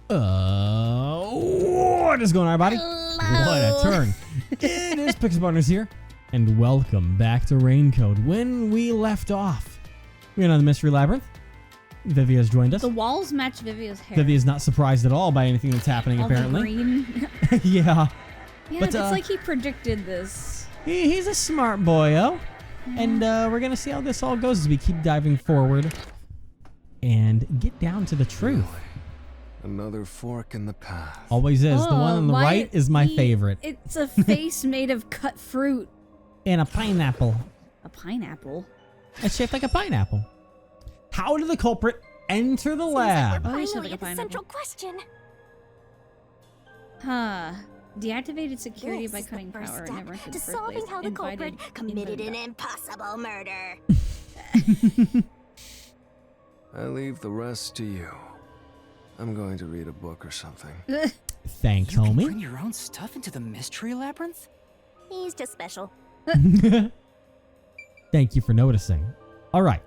What is going on, everybody? What a turn. It is Pixel Partners here, and welcome back to Raincoat. When we left off, we're in the Mystery Labyrinth. Vivia has joined us. The walls match Vivia's hair. Vivia's not surprised at all by anything that's happening, all apparently. The green. Yeah. Yeah, But, it's like he predicted this. He's a smart boyo. And we're going to see how this all goes as we keep diving forward and get down to the truth. Another fork in the path. Always is. The one on the right is my favorite. It's a face made of cut fruit. And a pineapple. A pineapple? It's shaped like a pineapple. How did the culprit enter the lab? Oh, you said Finally, like a at the pineapple. central question. Huh. Deactivated security This by is the cutting first power. step Never entered to the first solving place. how the culprit Invited- committed an invited- impossible murder. I leave the rest to you. I'm going to read a book or something. Thanks, You can homie. bring your own stuff into the mystery labyrinth? He's just special. Thank you for noticing. All right.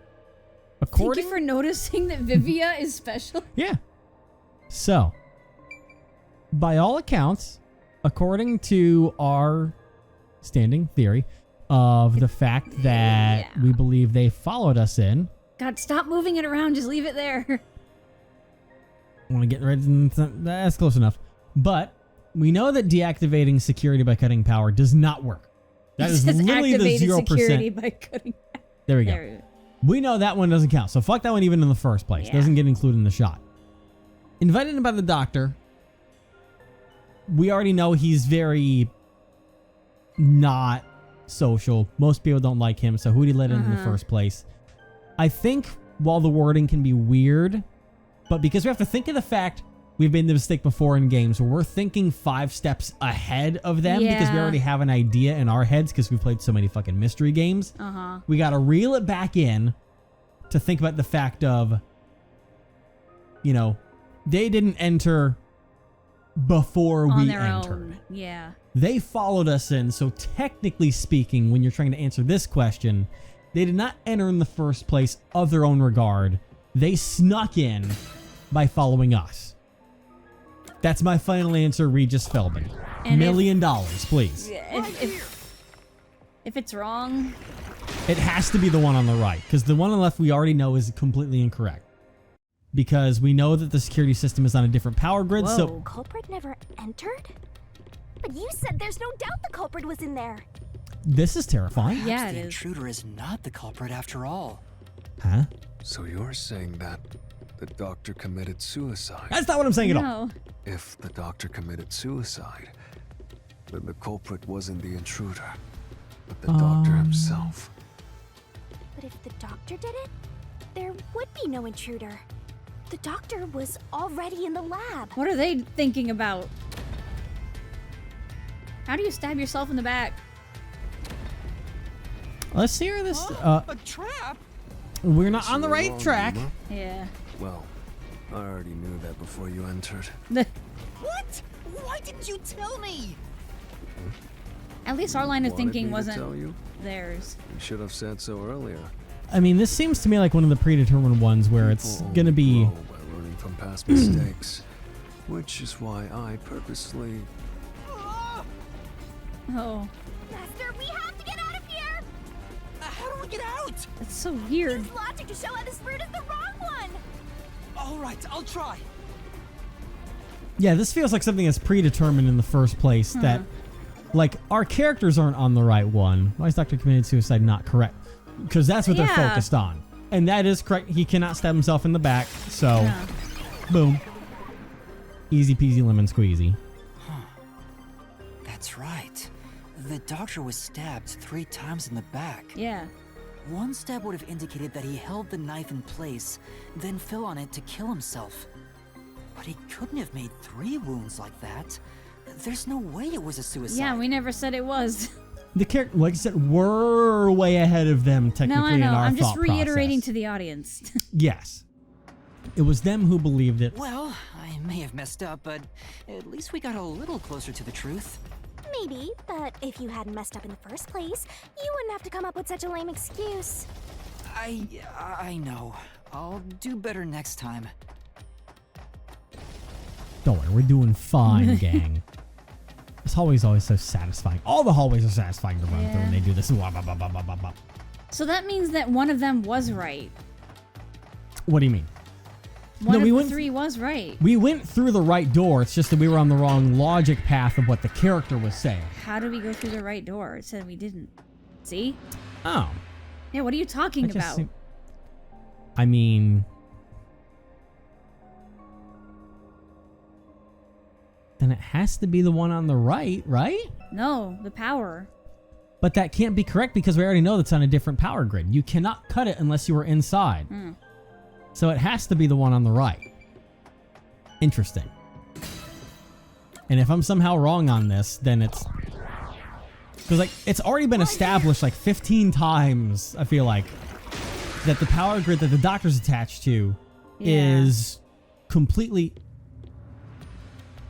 Thank According, you for noticing that Vivia is special. yeah. So, by all accounts, according to our standing theory of the fact that Yeah. we believe they followed us in, God, stop moving it around. Just leave it there. I want to get rid of that's close enough. But we know that deactivating security by cutting power does not work. That is It says literally the activated 0%. security by cutting. There we go. There we go. We know that one doesn't count. So fuck that one even in the first place. Yeah. Doesn't get included in the shot. Invited in by the doctor. We already know he's very not social. Most people don't like him. So who did he let in the first place? I think while the wording can be weird, but because we have to think of the fact we've made the mistake before in games where we're thinking 5 steps ahead of them because we Yeah. already have an idea in our heads because we've played so many fucking mystery games. Uh-huh. We got to reel it back in to think about the fact of, you know, they didn't enter before On we their entered. own. Yeah. They followed us in. So technically speaking, when you're trying to answer this question, they did not enter in the first place of their own regard. They snuck in by following us. That's my final answer, Regis Philbin. $1 And million, please. If it's wrong, It has to be the one on the right, because the one on the left we already know is completely incorrect. Because we know that the security system is on a different power grid, Whoa. so Culprit never entered? But you said there's no doubt the culprit was in there. this is terrifying. yeah, Perhaps it the is. intruder is not the culprit after all. Huh? So you're saying that the doctor committed suicide? That's not what I'm saying at all. No. If the doctor committed suicide, then the culprit wasn't the intruder, but the doctor himself. But if the doctor did it, there would be no intruder. The doctor was already in the lab. What are they thinking about? How do you stab yourself in the back? Let's see where this... A trap? we're not So on the you're right wrong, track. Yuma. Yeah. Well, I already knew that before you entered. What? Why didn't you tell me? At least our line of Wanted thinking me to wasn't tell you? theirs. You should have said so earlier. I mean, this seems to me like one of the predetermined ones where it's People going to be... grow by learning from past mistakes, which is why I purposely... Oh, Master, we have to get out of here! How do we get out? that's so weird. Use logic to show how this route is the wrong one! All right, I'll try. Yeah, this feels like something that's predetermined in the first place that, like, our characters aren't on the right one. Why is Dr. Committed Suicide not correct? Because that's what they're Yeah. focused on. And that is correct. He cannot stab himself in the back, so, Yeah. boom. Easy peasy lemon squeezy. That's right. The doctor was stabbed 3 times in the back. Yeah. One stab would have indicated that he held the knife in place, then fell on it to kill himself. But he couldn't have made 3 wounds like that. There's no way it was a suicide. Yeah, we never said it was. The character, like I said, we're way ahead of them technically No, I in know. our I'm just thought reiterating process. to the audience. Yes. It was them who believed it. Well, I may have messed up, but at least we got a little closer to the truth. Maybe, but if you hadn't messed up in the first place, you wouldn't have to come up with such a lame excuse. I know. I'll do better next time. Don't worry, we're doing fine, gang. This hallway's always so satisfying. All the hallways are satisfying to run through when they do this. Wah, bah, bah, bah, bah, bah, bah. So that means that one of them was right. What do you mean? One of we the went- 3 was right. We went through the right door. It's just that we were on the wrong logic path of what the character was saying. How did we go through the right door? It said we didn't. See? Oh. Yeah, what are you talking I just about? think- I mean... Then it has to be the one on the right, right? No, the power. But that can't be correct because we already know that's on a different power grid. You cannot cut it unless you were inside. So it has to be the one on the right. Interesting. And if I'm somehow wrong on this, then it's... Because, like, it's already been established, like, 15 times, I feel like, that the power grid that the doctor's attached to is completely...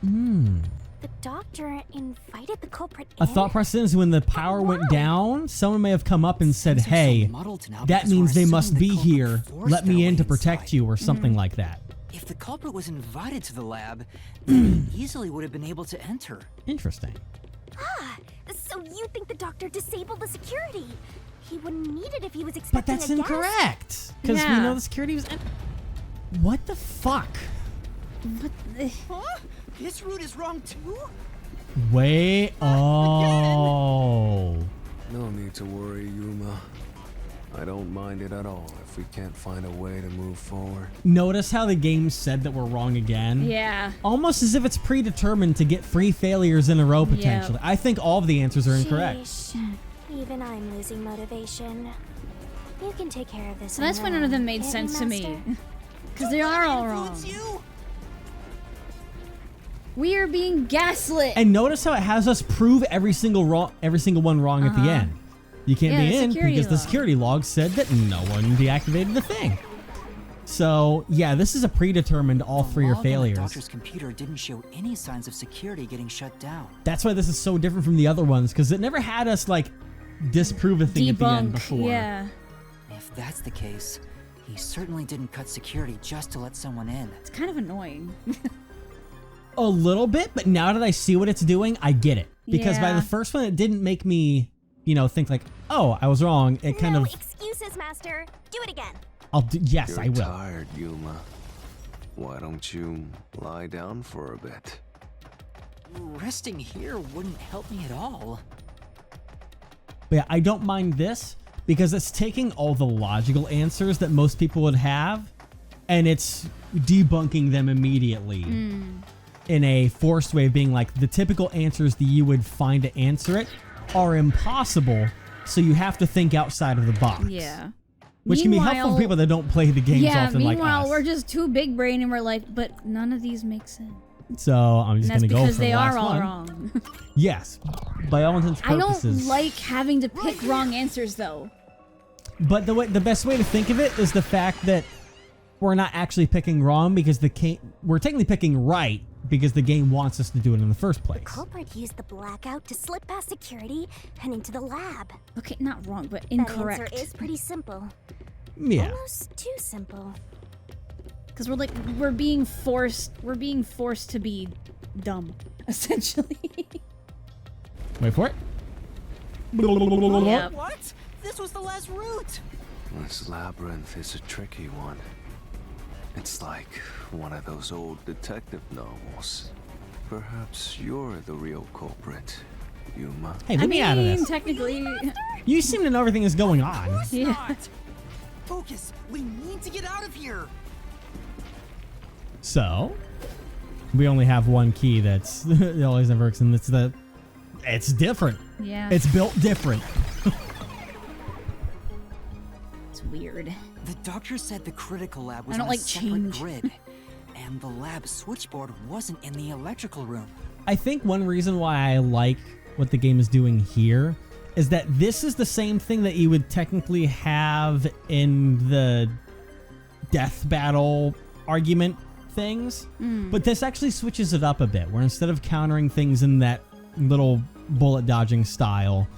The doctor invited the culprit A in? thought process is when the power went down, someone may have come up and said, Things are so hey, muddled now that because we're means they must assuming be the culprit here. forced Let me their in way to protect inside. you or something like that. If the culprit was invited to the lab, then he easily would have been able to enter. Interesting. So you think the doctor disabled the security? He wouldn't need it if he was But expecting that's a guest. incorrect. Because we Yeah. know the security was... What the fuck? What the... This route is wrong too? Wait. Oh. No need to worry, Yuma. I don't mind it at all if we can't find a way to move forward. Notice how the game said that we're wrong again? Yeah. Almost as if it's predetermined to get 3 failures in a row, potentially. I think all of the answers are incorrect. Sheesh. Even I'm losing motivation. You can take care of this. So that's on why your none of them own, made can't sense you, to me. Master? Because they are all wrong. You? We are being gaslit. And notice how it has us prove every single one wrong at the end. You can't Yeah, be the in security because the log. security log said that no one deactivated the thing. So, yeah, this is a predetermined all 3 are log on the failures. doctor's computer didn't show any signs of security getting shut down. That's why this is so different from the other ones, because it never had us, like, disprove a thing at the end Debunk. before. Yeah. If that's the case, he certainly didn't cut security just to let someone in. It's kind of annoying. A little bit, but now that I see what it's doing, I get it. Because by Yeah. the first one, it didn't make me, think like, oh, I was wrong. It kind No of, excuses, Master. Do it again. yes, You're I will. tired, Yuma. Why don't you lie down for a bit? Resting here wouldn't help me at all. But yeah, I don't mind this because it's taking all the logical answers that most people would have and it's debunking them immediately in a forced way of being like the typical answers that you would find to answer it are impossible, so you have to think outside of the box. Yeah. Which can be helpful for Meanwhile- people that don't play the games Yeah, often like meanwhile, us. we're just too big brain and we're like, but none of these make sense. So I'm And just that's going to go because for they the last are all one. wrong. Yes, by all intents and I purposes. don't like having to pick wrong answers though. But the best way to think of it is the fact that we're not actually picking wrong because we're technically picking right because the game wants us to do it in the first place. Culprit used the blackout to slip past security and into the lab. Okay, not wrong, but That incorrect. answer is pretty simple. Yeah. Almost too simple. Because we're being forced to be dumb, essentially. Wait for it. Yep. What? This was the last route! This labyrinth is a tricky one. It's like one of those old detective novels. Perhaps you're the real culprit, Yuma. Hey, let I me out of mean, this. technically, You seem to know everything that's going on. yeah. Not! Focus! We need to get out of here! So, we only have one key that's it always never works, and it's different. Yeah. It's built different. It's weird. The doctor said the critical lab was I don't on a like separate change. grid, and the lab switchboard wasn't in the electrical room. I think one reason why I like what the game is doing here is that this is the same thing that you would technically have in the death battle argument things, but this actually switches it up a bit, where instead of countering things in that little bullet dodging style,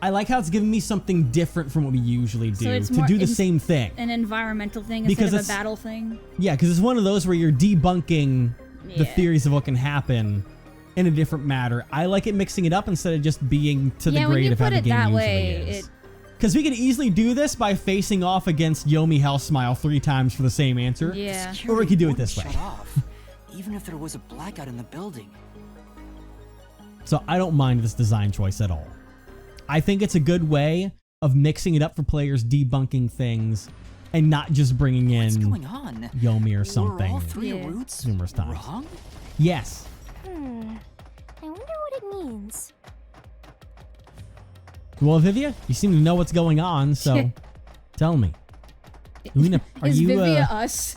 I like how it's giving me something different from what we usually do So it's to more do the ins- same thing. An environmental thing Because instead of a it's- battle thing. Yeah, because it's one of those where you're debunking the theories of what can happen in a different matter. I like it mixing it up instead of just being to the Yeah, when grade you of how put the it game that usually way, is. Because we could easily do this by facing off against Yomi Hell Smile 3 times for the same answer. Yeah. Or we could do it Security this way. wouldn't shut off, even if there was a blackout in the building. So I don't mind this design choice at all. I think it's a good way of mixing it up for players, debunking things, and not just bringing What's in going on? Yomi or Were something all three Yeah. routes numerous times. wrong? Yes. I wonder what it means. Well, Vivia, you seem to know what's going on, so tell me. Luna, are Is you Vivia us?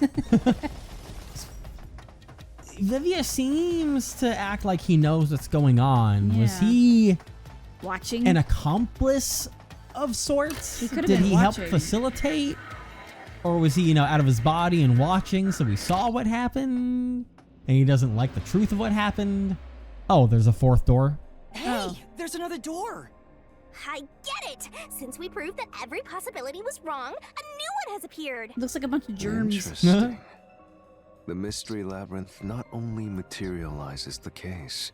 Vivia seems to act like he knows what's going on. Was Yeah. he Watching? an accomplice of sorts? He could've Did been he help watching. facilitate? Or was he, out of his body and watching, so he saw what happened? And he doesn't like the truth of what happened? Oh, there's a fourth door. Hey, Oh. there's another door. I get it! Since we proved that every possibility was wrong, a new one has appeared! Looks like a bunch of germs. Interesting. The mystery labyrinth not only materializes the case,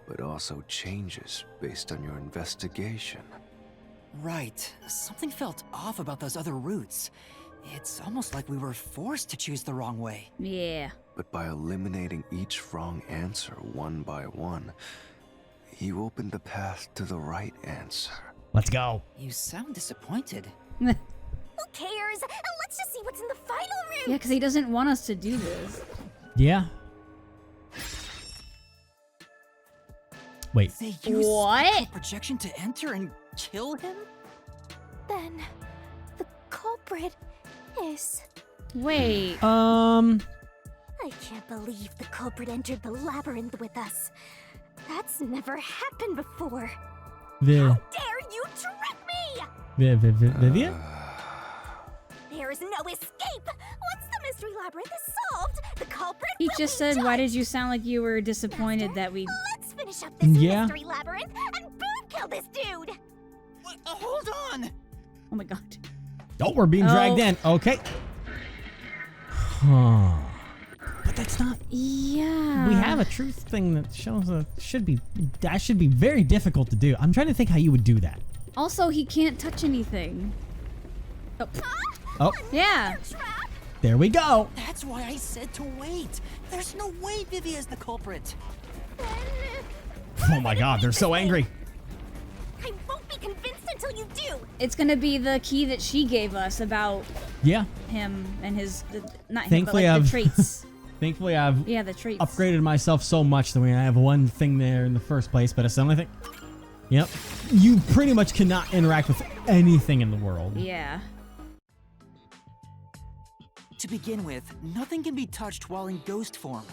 but also changes based on your investigation. Right. Something felt off about those other routes. It's almost like we were forced to choose the wrong way. Yeah. But by eliminating each wrong answer one by one, you opened the path to the right answer. Let's go. You sound disappointed. Who cares? Let's just see what's in the final room! Yeah, because he doesn't want us to do this. Yeah. Wait. They used What? spectral projection to enter and kill him? Then, the culprit is... Wait. I can't believe the culprit entered the labyrinth with us. That's never happened before. Viv, Dare you trick me! Vivia? There is no escape! Once the mystery labyrinth is solved, the culprit He will just be said, why judged. did you sound like you were disappointed that we... Let's finish up this Yeah. mystery labyrinth and boom kill this dude! Hold on! Oh my god. Oh, we're being dragged Oh. in. Okay. Huh. But that's not. Yeah. We have a truth thing that shows that should be very difficult to do. I'm trying to think how you would do that. Also, he can't touch anything. Oh. Oh, Yeah. Trap! there we go. That's why I said to wait. There's no way Vivi is the culprit. Oh my God, they're so angry. I won't be convinced until you do! It's gonna be the key that she gave us about Yeah. him and his... not him, Thankfully, but like the I've- traits. Thankfully, I've Yeah, the traits. upgraded myself so much that I have one thing there in the first place, but it's the only thing. Yep. You pretty much cannot interact with anything in the world. Yeah. To begin with, nothing can be touched while in ghost form.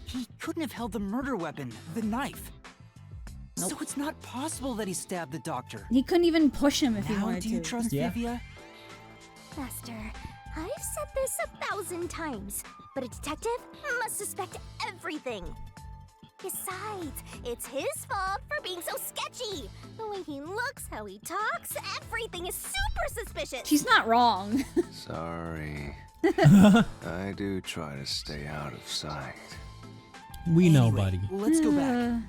He couldn't have held the murder weapon, the knife. So it's not possible that he stabbed the doctor. He couldn't even push him if he Now wanted do you to. trust Yeah. Vivia? Master, I've said this 1,000 times, but a detective must suspect everything. Besides, it's his fault for being so sketchy. The way he looks, how he talks, everything is super suspicious. She's not wrong. Sorry. I do try to stay out of sight. We know, Anyway, buddy. Let's go back.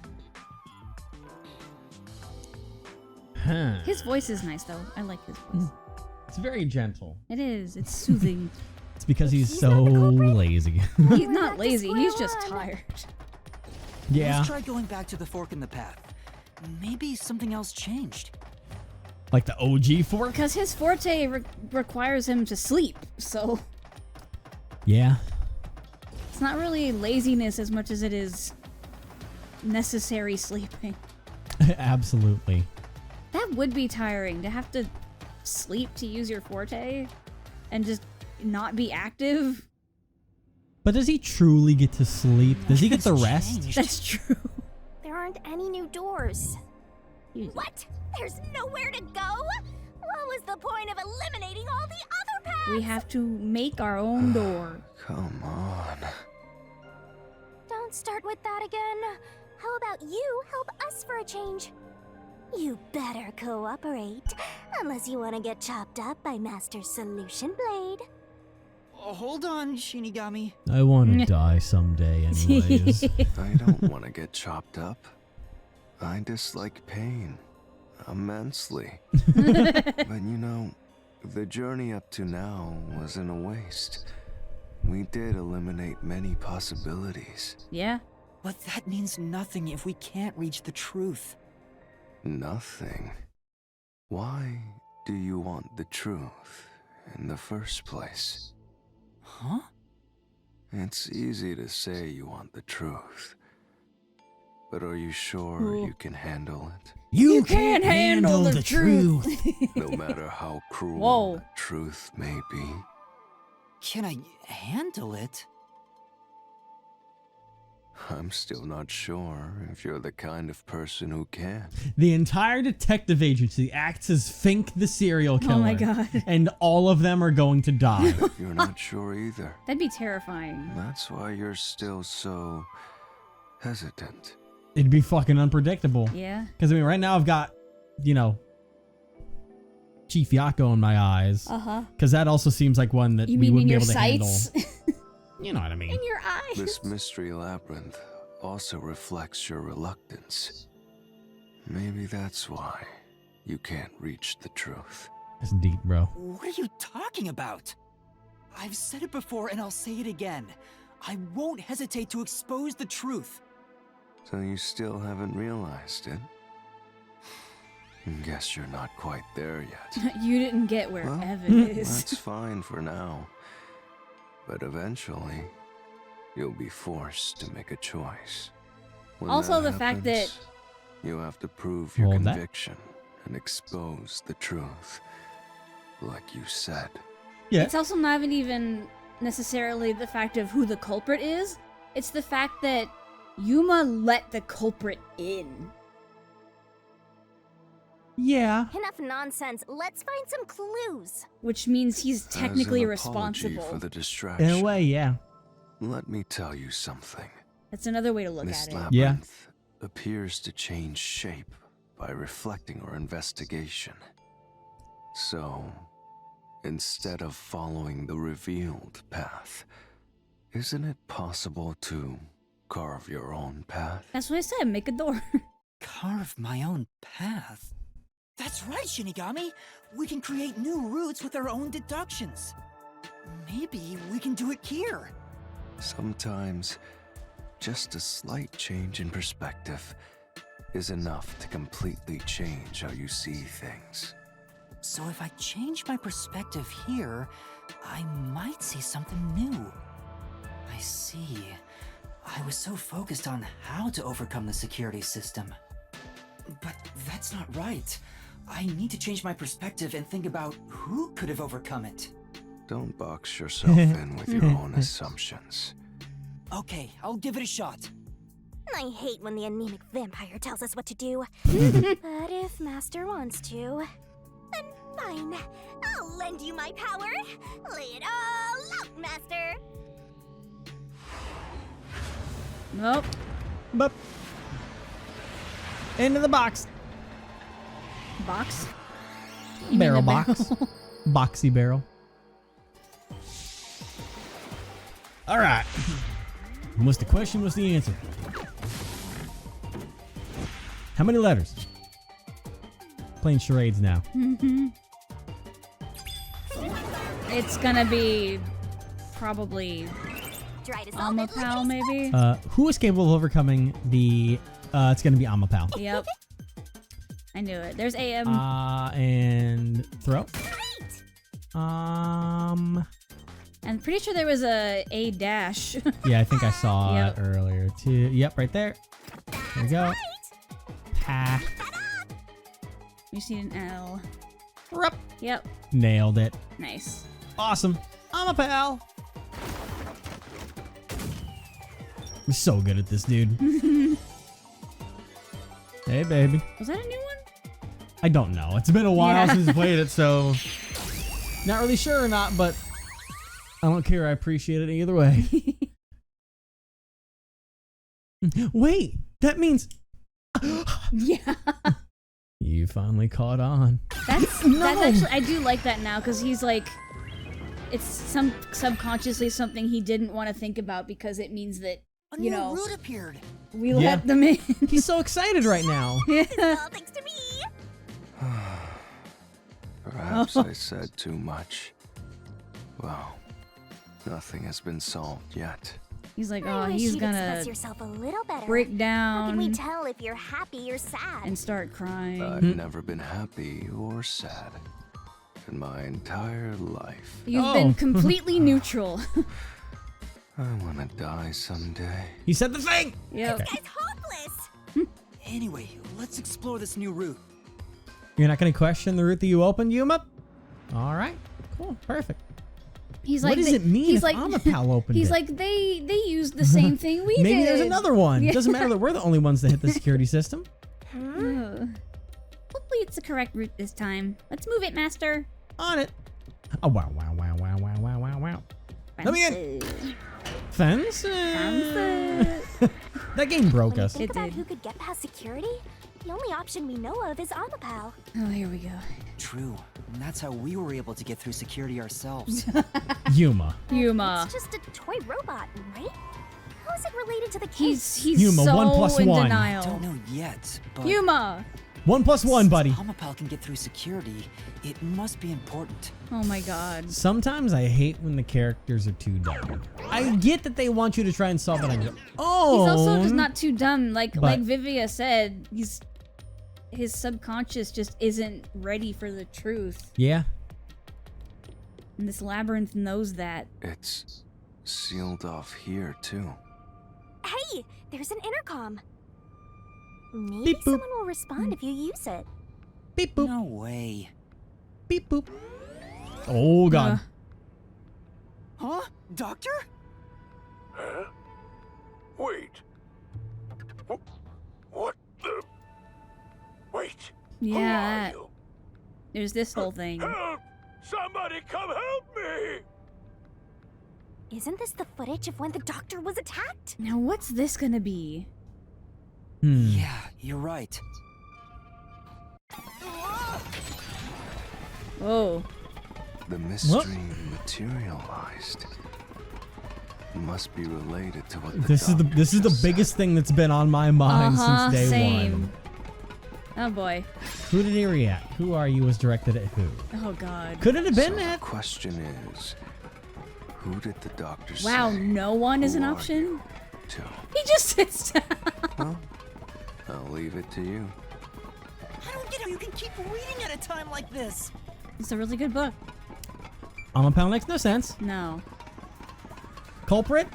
Huh. His voice is nice, though. I like his voice. It's very gentle. It is. It's soothing. It's because he's He's so not the culprit? lazy. He's We're not back to lazy. square He's just one. tired. Yeah. Let's try going back to the fork in the path. Maybe something else changed. Like the OG fork? Because his forte requires him to sleep, so Yeah. it's not really laziness as much as it is necessary sleeping. Absolutely. That would be tiring to have to sleep to use your forte and just not be active. But does he truly get to sleep? Does he get the It's rest? changed. That's true. There aren't any new doors. What? There's nowhere to go? What was the point of eliminating all the other paths? We have to make our own door. Come on. Don't start with that again. How about you help us for a change? You better cooperate, unless you want to get chopped up by Master Solution Blade. Hold on, Shinigami. I want to die someday anyways. I don't want to get chopped up. I dislike pain immensely. But you know, the journey up to now wasn't a waste. We did eliminate many possibilities. Yeah. But that means nothing if we can't reach the truth. Nothing. Why do you want the truth in the first place? Huh? It's easy to say you want the truth. But are you sure Ooh. you can handle it? You can't handle the truth. No matter how cruel Whoa. the truth may be. Can I handle it? I'm still not sure if you're the kind of person who can. The entire detective agency acts as Fink the serial killer. Oh my god. And all of them are going to die. You're not sure either. That'd be terrifying. That's why you're still so hesitant. It'd be fucking unpredictable. Yeah. Because I mean, right now I've got, you know, Chief Yako in my eyes. Uh-huh. Because that also seems like one that You we mean wouldn't in be your able to handle. sights? You know what I mean? In your eyes. This mystery labyrinth also reflects your reluctance. Maybe that's why you can't reach the truth. That's deep, bro. What are you talking about? I've said it before and I'll say it again. I won't hesitate to expose the truth. So you still haven't realized it? Guess you're not quite there yet. You didn't get where Well, Evan is. That's fine for now. But eventually, you'll be forced to make a choice. When Also, that the fact that- happens, you have to prove your Hold that. conviction and expose the truth. Like you said. Yeah. It's also not even necessarily the fact of who the culprit is. It's the fact that Yuma let the culprit in. Yeah. Enough nonsense. Let's find some clues. Which means he's technically As an apology responsible. for the distraction. In a way, yeah. Let me tell you something. That's another way to look This at it. labyrinth appears to change shape by reflecting our investigation. So, instead of following the revealed path, isn't it possible to carve your own path? That's what I said, make a door. Carve my own path? That's right, Shinigami! We can create new routes with our own deductions. Maybe we can do it here. Sometimes, just a slight change in perspective is enough to completely change how you see things. So if I change my perspective here, I might see something new. I see. I was so focused on how to overcome the security system. But that's not right. I need to change my perspective and think about who could have overcome it. Don't box yourself in with your own assumptions. Okay, I'll give it a shot. I hate when the anemic vampire tells us what to do. But if Master wants to, then fine. I'll lend you my power. Lay it all out, Master. Nope. But into the box. Box? You mean Barrel the box. barrel? Boxy barrel. All right. What's the question? What's the answer? How many letters? Playing charades now. It's gonna be probably Try to solve it, Amapal, maybe? Who is capable of overcoming the? It's gonna be Amapal. Yep. I knew it. There's AM. And throw. Great. I'm pretty sure there was a dash. Yeah, I think I saw Yep. it earlier too. Yep, right there. There we go. Right. Pa. You see an L. Rup. Yep. Nailed it. Nice. Awesome. Amapal. I'm so good at this, dude. Hey, baby. Was that a new one? I don't know. It's been a while Yeah. since I played it, so not really sure or not, but I don't care. I appreciate it either way. Wait, that means Yeah. you finally caught on. That's No. actually, I do like that now because he's like it's subconsciously something he didn't want to think about because it means that, A you new know, route appeared. we Yeah. let them in. He's so excited right now. All thanks to me. Perhaps I said too much. Well, nothing has been solved yet. He's like, I oh, wish he's you'd gonna express yourself a little better. break How can we down tell if you're happy or sad? and start crying. I've never been happy or sad in my entire life. You've Oh. been completely neutral. I want to die someday. He said the thing. Yep. It's hopeless. Anyway, let's explore this new route. You're not going to question the route that you opened, Yuma? All right. Cool. Perfect. He's What like, does they- it mean he's if like, Amapal opened he's it? like, they used the same thing we Maybe did. there's another one. Yeah. Doesn't matter that we're the only ones that hit the security system. Ugh. Hopefully it's the correct route this time. Let's move it, Master. On it. Oh, wow, wow, wow, wow, wow, wow, wow, wow. Let me in. Fences. Fence. Fences. That game broke When you us. think It about did. who could get past security, the only option we know of is Amapal. Oh, here we go. True. And that's how we were able to get through security ourselves. Yuma. Yuma. It's just a toy robot, right? How is it related to the case? He's Yuma, so 1 plus in 1. denial. Don't know yet, but Yuma. 1 plus 1, buddy. Amapal can get through security. It must be important. Oh my god. Sometimes I hate when the characters are too dumb. I get that they want you to try and solve it on your own. He's also just not too dumb. Like But- Vivia said, his subconscious just isn't ready for the truth. Yeah. And this labyrinth knows that. It's sealed off here, too. Hey, there's an intercom. Maybe Beep, boop. someone will respond if you use it. Beep boop. No way. Beep boop. Oh god. Huh? Doctor? Huh? Wait. What the? Wait. Yeah, Who that. are you? There's this whole thing. Help! Somebody come help me! Isn't this the footage of when the doctor was attacked? Now what's this gonna be? Yeah, you're right. Oh. The mystery materialized. Must be related to what the This is the doctor just biggest thing that's been on my mind since day same. one. Oh boy. Who did he react? Who are you was directed at who? Oh god. Could it have So been the that? question is, who did the doctor Wow, say? no one is Who an are option? you to? He just sits down. Well, I'll leave it to you. I don't get how you can keep reading at a time like this. It's a really good book. Amapal makes no sense. No. Culprit?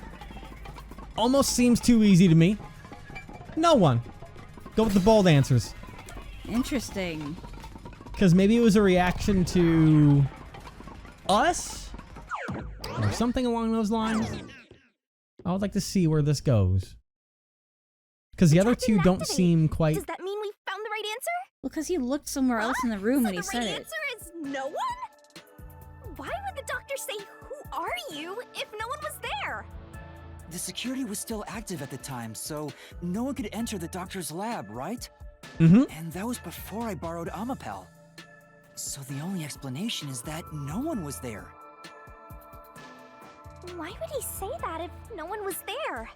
Almost seems too easy to me. No one. Go with the bold answers. Interesting. Because maybe it was a reaction to us? Or something along those lines. I would like to see where this goes. Because the other two don't Activate. seem quite... Does that mean we found the right answer? Well, because he looked somewhere else in the room So when he the said right it. answer is no one? Why would the doctor say, "Who are you?" if no one was there? The security was still active at the time, so no one could enter the doctor's lab, right? Mm-hmm. And that was before I borrowed Amapal. So the only explanation is that no one was there. Why would he say that if no one was there?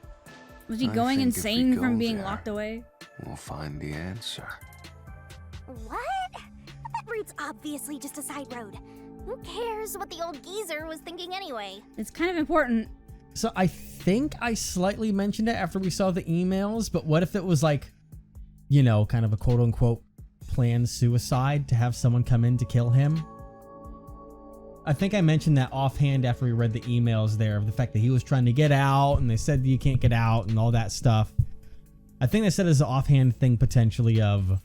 Was he I going think if we insane go from being there- locked away? We'll find the answer. What? That route's obviously just a side road. Who cares what the old geezer was thinking anyway? It's kind of important. So I think I slightly mentioned it after we saw the emails, but what if it was like, you know, kind of a quote-unquote planned suicide to have someone come in to kill him? I think I mentioned that offhand after we read the emails there of the fact that he was trying to get out and they said you can't get out and all that stuff. I think they said as an offhand thing potentially of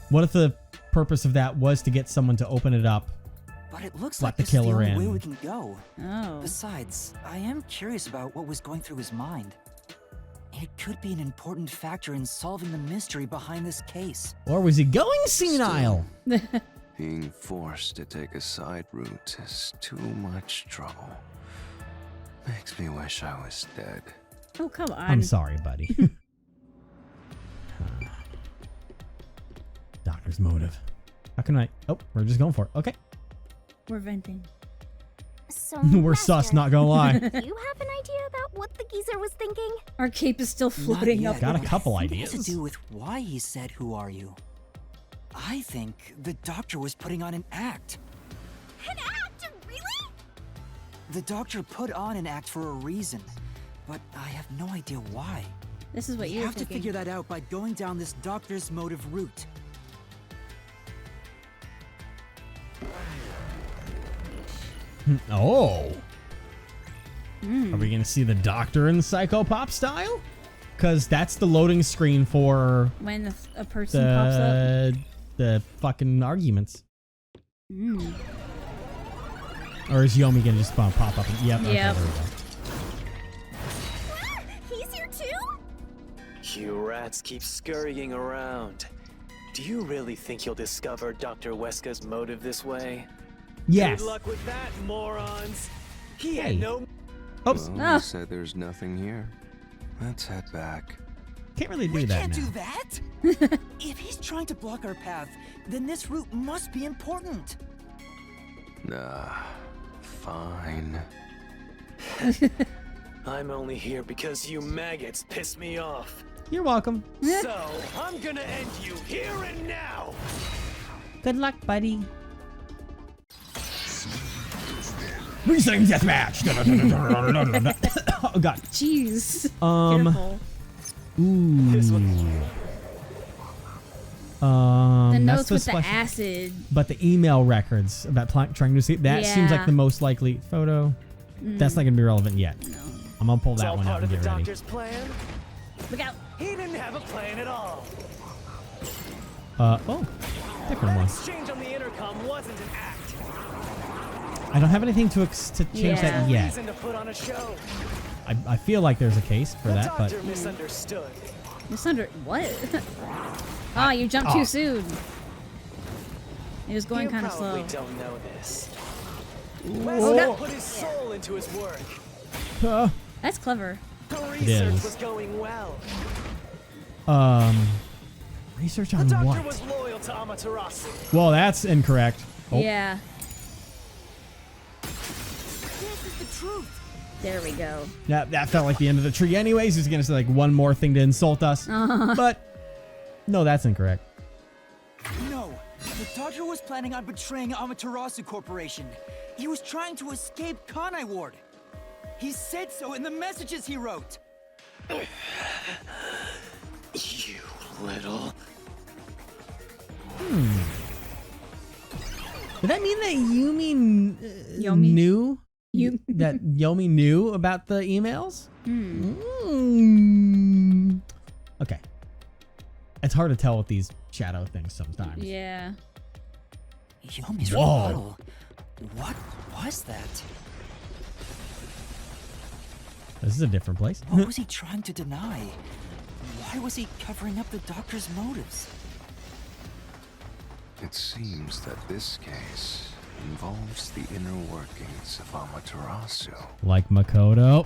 what if the purpose of that was to get someone to open it up? But it looks Let like the this is the killer only way in. we can go. Oh. Besides, I am curious about what was going through his mind. It could be an important factor in solving the mystery behind this case. Or was he going senile? Being forced to take a side route is too much trouble. Makes me wish I was dead. Oh, come on. I'm sorry, buddy. Doctor's motive. How can I? Oh, we're just going for it. Okay. We're venting. So, We're sus, Master, not gonna lie. you have an idea about what the geezer was thinking? Our cape is still Not floating yet, up. Got a but couple I think it has ideas. to do with why he said, "Who are you?" I think the doctor was putting on an act. An act? Really? The doctor put on an act for a reason, but I have no idea why. This is what We you were have to thinking. figure that out by going down this doctor's motive route. Oh. Are we gonna see the doctor in Psychopop style? Because that's the loading screen for When a person pops up. the fucking arguments. Mm. Or is Yomi gonna just pop up? And, yep. Okay, Yep. there we go. He's here too? You rats keep scurrying around. Do you really think you'll discover Dr. Weska's motive this way? Yes. Good luck with that, morons! He Hey. had no... Oops. Well, Ah. you said there's nothing here. Let's head back. Can't really do We that can't now. do that! If he's trying to block our path, then this route must be important. Fine. I'm only here because you maggots piss me off. You're welcome. So, I'm gonna end you here and now! Good luck, buddy. Resetting deathmatch. Oh god. Jeez. Ooh. This one- The that's notes the with the special- acid. But the email records about trying to see that seems like Yeah. the most likely photo. That's not gonna be relevant yet. No. I'm gonna pull It's that all one out part and of the get ready. doctor's plan? Look out. He didn't have a plan at all. Oh, different That one. exchange on the intercom wasn't an act. I don't have anything to change Yeah. that yet. Reason to put on a show. I feel like there's a case for The that, but doctor misunderstood. What? Ah, you jumped Ah. too soon. It was going You kind of probably slow. don't know this. Oh, Wesker no. put his soul into his work. That's clever. The research is. was going well. Research The on doctor what? was loyal to Amaterasu. Well, that's incorrect. Oh, Yeah. This is the truth. There we go. that felt like the end of the tree. Anyways, he's gonna say like one more thing to insult us, but no, that's incorrect. No, the doctor was planning on betraying Amaterasu Corporation. He was trying to escape Kanai Ward. He said so in the messages he wrote. You little... Did that mean that Yumi Yomi? knew You. that Yomi knew about the emails? Okay. It's hard to tell with these shadow things sometimes. Yeah. Yomi's Whoa. rebuttal. What was that? This is a different place. What was he trying to deny? Why was he covering up the doctor's motives? It seems that this case involves the inner workings of Amaterasu. Like Makoto.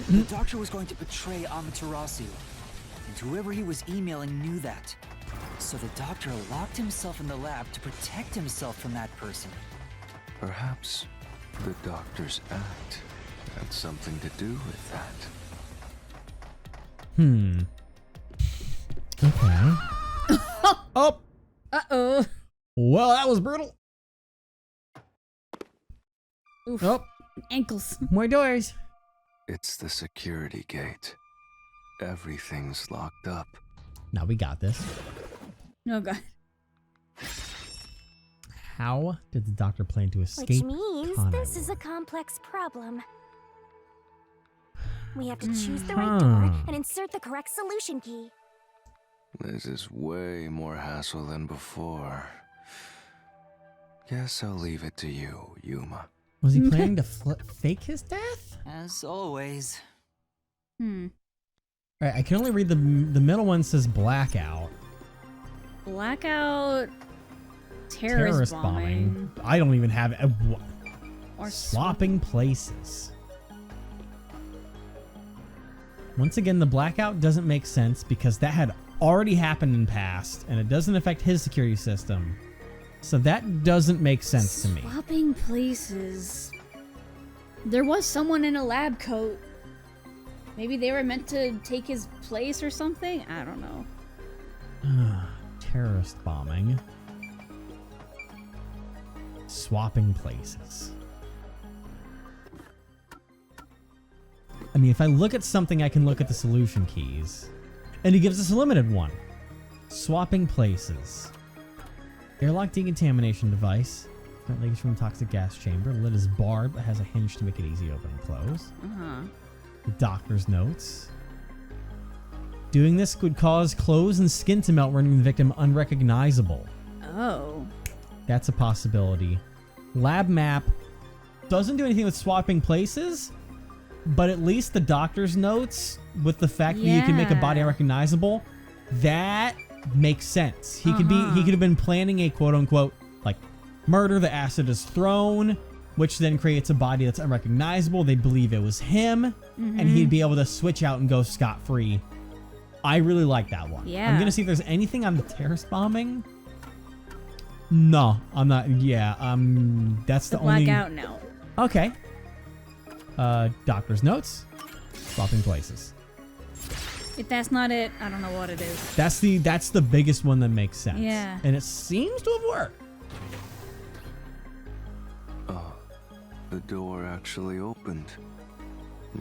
The doctor was going to betray Amaterasu, and whoever he was emailing knew that. So the doctor locked himself in the lab to protect himself from that person. Perhaps the doctor's act had something to do with that. Okay. Oh, Uh-oh. well, that was brutal. Oof. Oh, Ankles. more doors. It's the security gate. Everything's locked up. Now we got this. Oh, God. How did the doctor plan to Which escape? means Kanai this is a Ward? complex problem. We have to choose the right door and insert the correct solution key. This is way more hassle than before. Guess I'll leave it to you, Yuma. Was he planning to fake his death? As always. Hmm. All right, I can only read the middle one says blackout. Blackout. Terrorist bombing. I don't even have it. Or Swapping places. Once again, the blackout doesn't make sense because that had already happened in past, and it doesn't affect his security system. So that doesn't make sense to me. Swapping places. There was someone in a lab coat. Maybe they were meant to take his place or something? I don't know. Terrorist bombing. Swapping places. I mean, if I look at something, I can look at the solution keys. And he gives us a limited one. Swapping places. Airlock decontamination device. Vent leaks from toxic gas chamber. Lid is barred but has a hinge to make it easy to open and close. The doctor's notes. Doing this could cause clothes and skin to melt, rendering the victim unrecognizable. Oh. That's a possibility. Lab map doesn't do anything with swapping places, but at least the doctor's notes with the fact that you can make a body Yeah. unrecognizable, that makes sense. He could have been planning a quote unquote like murder. The acid is thrown, which then creates a body that's unrecognizable. They believe it was him, and he'd be able to switch out and go scot-free. I really like that one. Yeah. I'm gonna see if there's anything on the terrorist bombing. No, I'm not. Yeah, that's the only. Blackout, no. Okay. Doctor's notes. Swapping places. If that's not it, I don't know what it is. That's the biggest one that makes sense. Yeah. And it seems to have worked. The door actually opened.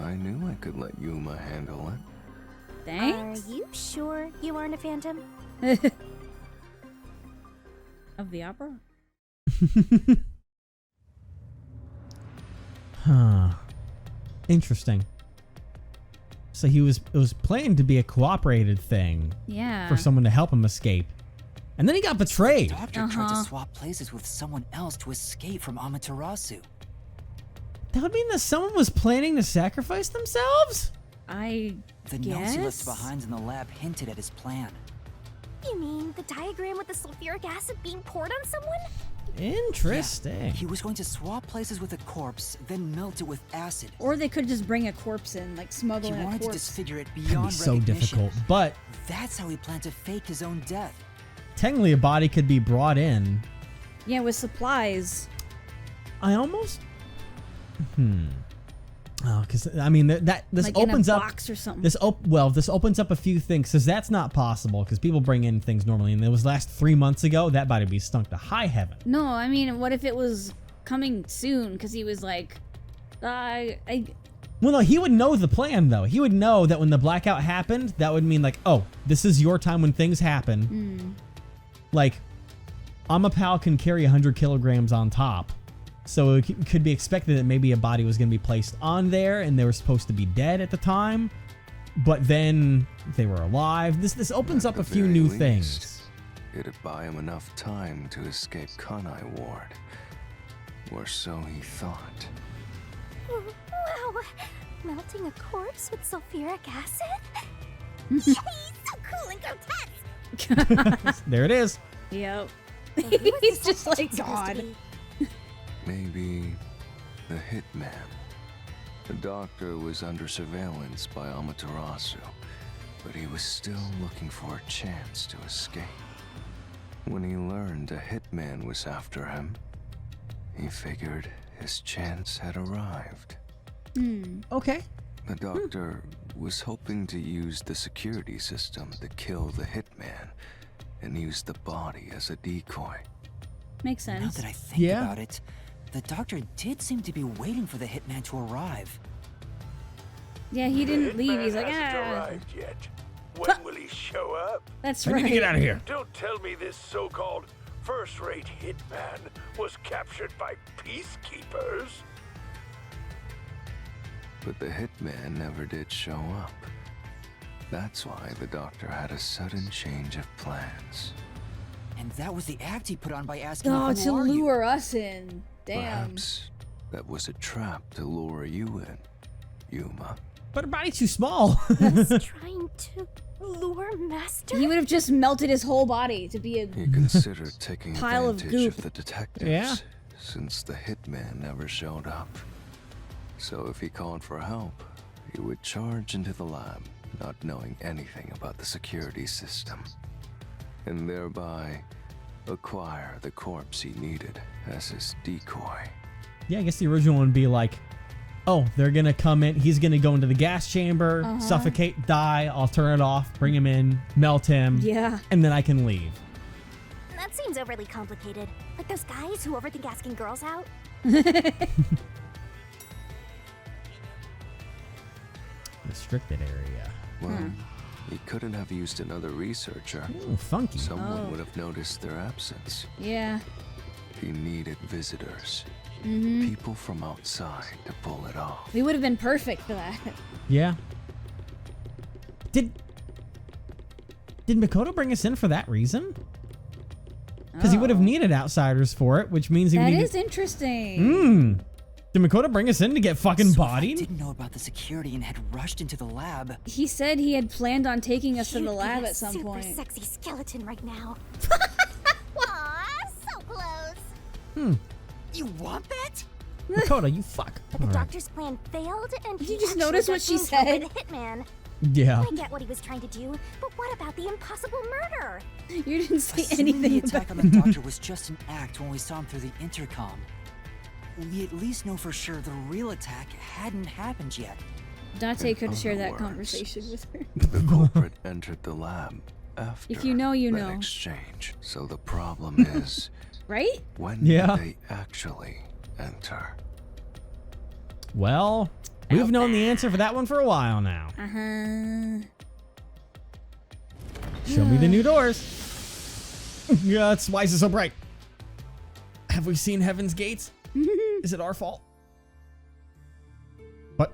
I knew I could let Yuma handle it. Thanks? Are you sure you aren't a phantom? Of the opera? Huh. Interesting. So it was planned to be a cooperated thing Yeah. for someone to help him escape. And then he got betrayed. The doctor tried to swap places with someone else to escape from Amaterasu. That would mean that someone was planning to sacrifice themselves? I The notes he guess? left behind in the lab hinted at his plan. You mean the diagram with the sulfuric acid being poured on someone? Interesting. He was going to swap places with a corpse, then melt it with acid. Or they could just bring a corpse in, like smuggle He in a wanted to corpse. disfigure it Can beyond be so recognition. difficult. But That's how he planned to fake his own death. technically a body could be brought in. Yeah, with supplies. I almost Oh, because I mean this Like opens in a up box or something. this opens up a few things because that's not possible because people bring in things normally, and it was last 3 months ago. That body would be stunk to high heaven. No, I mean, what if it was coming soon? Because he was like, Well, no, he would know the plan though. He would know that when the blackout happened, that would mean like, oh, this is your time when things happen. Like, Amapal can carry 100 kilograms on top. So it could be expected that maybe a body was going to be placed on there and they were supposed to be dead at the time. But then they were alive. This opens up At a the few very new least, things. It'd buy him enough time to escape Kanai Ward. Or so he thought. Wow! Melting a corpse with sulfuric acid? Yay! So cool and grotesque! There it is. yep. So who is He's this just whole like, chick supposed to God. be? Maybe the hitman. The doctor was under surveillance by Amaterasu, but he was still looking for a chance to escape. When he learned a hitman was after him, he figured his chance had arrived. Okay. The doctor was hoping to use the security system to kill the hitman and use the body as a decoy. Makes Now sense. that I think Yeah. about it, the doctor did seem to be waiting for the hitman to arrive. Yeah, he didn't leave. He's like, hasn't ah. arrived yet. When will he show up? That's I right. need to get out of here. Don't tell me this so-called first-rate hitman was captured by peacekeepers. But the hitman never did show up. That's why the doctor had a sudden change of plans. And that was the act he put on by asking, Oh, who to are you? lure us in. Damn. Perhaps that was a trap to lure you in, Yuma. But her body's too small. He's trying to lure Master? He would have just melted his whole body to be a. He considered taking Pile of advantage of goop. the detectives, Yeah. since the hitman never showed up. So if he called for help, he would charge into the lab, not knowing anything about the security system, and thereby acquire the corpse he needed as his decoy. Yeah, I guess the original one would be like, oh, they're gonna come in. He's gonna go into the gas chamber, suffocate, die. I'll turn it off, bring him in, melt him, Yeah. and then I can leave. That seems overly complicated. Like those guys who overthink asking girls out. Restricted area. Well, he couldn't have used another researcher. Ooh, funky. Someone would have noticed their absence. Yeah. He needed visitors. People from outside to pull it off. We would have been perfect for that. Yeah. Did Makoto bring us in for that reason? Because he would have needed outsiders for it, which means he would That need. is interesting. Did Makoto bring us in to get fucking So if bodied? I didn't know about the security and had rushed into the lab. He said he had planned on taking us to You'd the be lab a at some super point. sexy skeleton right now. Aw, so close. You want that? Makoto, you fuck. But the All right. doctor's plan failed, and Did he you just actually notice got what she moved over said? the hitman. Yeah. I get what he was trying to do, but what about the impossible murder? You didn't say Assuming the anything attack about on the doctor was just an act when we saw him through the intercom, we at least know for sure the real attack hadn't happened yet. Dante In could share other that words, conversation with her. The culprit entered the lab after If you know, you that know. exchange. So the problem is, Right? when Yeah. did they actually enter? Well, we've known the answer for that one for a while now. Uh-huh. Show me the new doors. Yeah, that's why is it so bright? Have we seen Heaven's Gates? Is it our fault? What?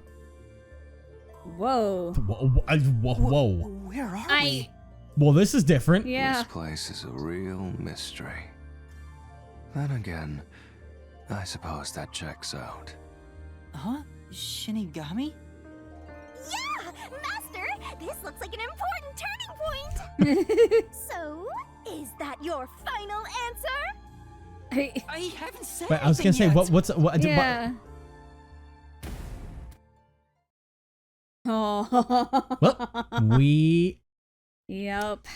Whoa. Whoa. Where are I... we? Well, this is different. Yeah. This place is a real mystery. Then again, I suppose that checks out. Huh? Shinigami? Yeah! Master, this looks like an important turning point! So, is that your final answer? I haven't said But I was gonna say, anything yet. what? Yeah. Oh. Well, we. Yep.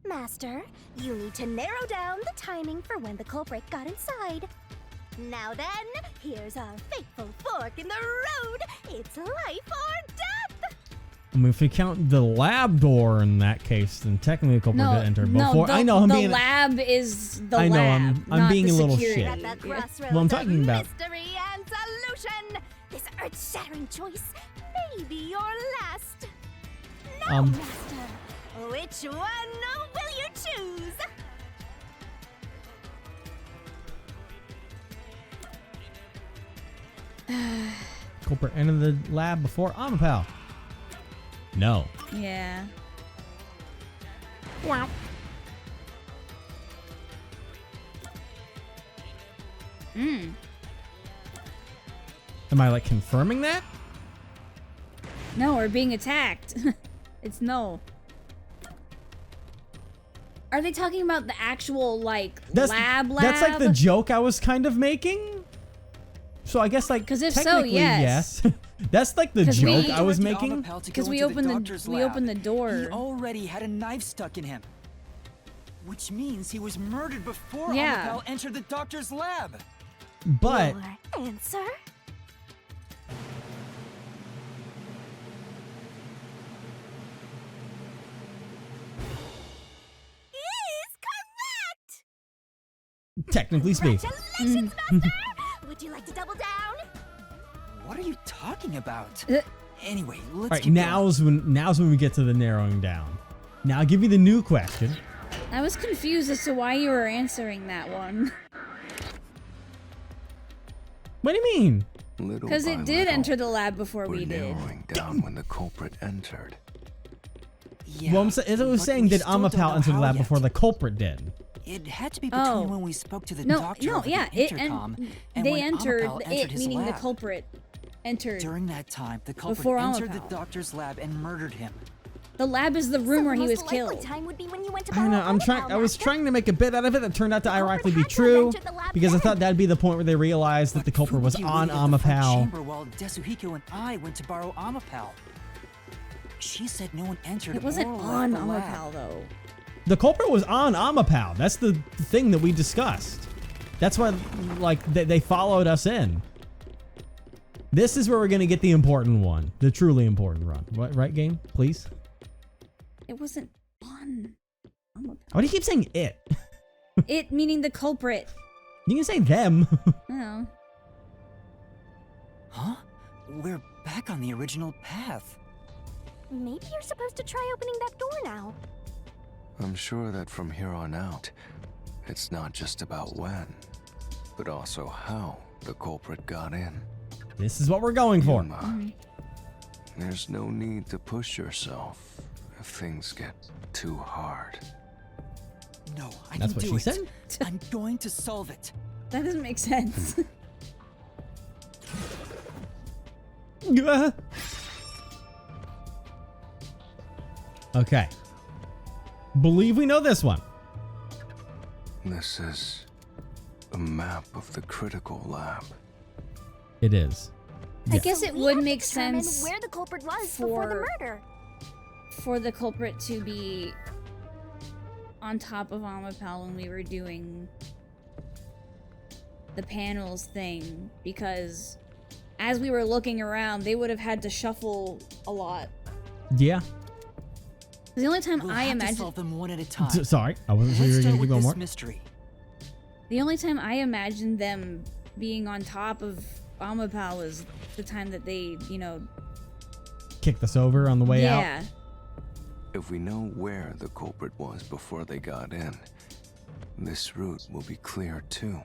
Master, you need to narrow down the timing for when the culprit got inside. Now then, here's our fateful fork in the road. It's life or death! I mean, if we count the lab door in that case, then technically the culprit No, did enter no, before. the, I know I'm the being. lab is the I know, lab. I'm not being the a little security. shit. At the Yeah. crossroads Well, I'm talking of about- mystery and solution, this earth-shattering choice may be your last. Now, Master, which one will you choose? Culprit entered the lab before Amapal. No. Yeah. Am I like confirming that? No, we're being attacked. It's no. Are they talking about the actual, like, lab? That's like the joke I was kind of making. So I guess like 'Cause if so, technically, yes. That's like the 'Cause joke we- I was Directed making. Amapel to Because go we into opened doctor's the we lab. opened the door. He already had a knife stuck in him. Which means he was murdered before Yeah. Amapel entered the doctor's lab. But Your answer? Is correct! technically speaking, Congratulations, Master! Would you like to double down? What are you talking about? Uh, Anyway, let's all right. keep Now's when we get to the narrowing down. Now I'll give you the new question. I was confused as to why you were answering that one. What do you mean? Little Because by it did little, enter the lab before we're we did. narrowing down when the culprit entered. Yeah, Well, as I was but saying, we did still don't Amapal know enter the how lab yet. before the culprit did? It had to be between Oh. when we spoke to the No, doctor no, over yeah, the it intercom and they when entered Amapel entered his meaning lab. the culprit entered. During that time, the culprit Before entered the Amapel. doctor's lab and murdered him. The lab is the room So where the he most was likely killed. time would be when you went to I don't know. borrow I'm Amapel, trying. I was Master. trying to make a bit out of it that turned out to ironically be had to have true entered the lab because I then. thought that'd be the point where they realized that the culprit was Fubuki on waited at the front Amapal. chamber while Desuhiko and I went to borrow Amapal. She said no one entered It wasn't or left on the lab. Amapal though. The culprit was on Amapal. That's the thing that we discussed. That's why, like, they followed us in. This is where we're gonna get the important one, the truly important run. What, right, game? Please. It wasn't on. Why do you keep saying it? It meaning the culprit. You can say them. Oh. Huh? We're back on the original path. Maybe you're supposed to try opening that door now. I'm sure that from here on out, it's not just about when, but also how the culprit got in. This is what we're going for. Yuma, there's no need to push yourself if things get too hard. No, I That's can what do she it. said? I'm going to solve it. That doesn't make sense. Okay. Believe we know this one. This is a map of the critical lab. It is. I Yes. guess it We would have to make determine sense where the culprit was before the for- murder. for the culprit to be on top of Amapal when we were doing the panels thing, because as we were looking around, they would have had to shuffle a lot. Yeah. The only time We'll I have to imagine, solve them one at a time. Sorry, I wasn't sure you Let's were start gonna with keep on this more. mystery. the only time I imagined them being on top of Amapal was the time that they, you know, Kicked us over on the way out. yeah. If we know where the culprit was before they got in, this route will be clear too.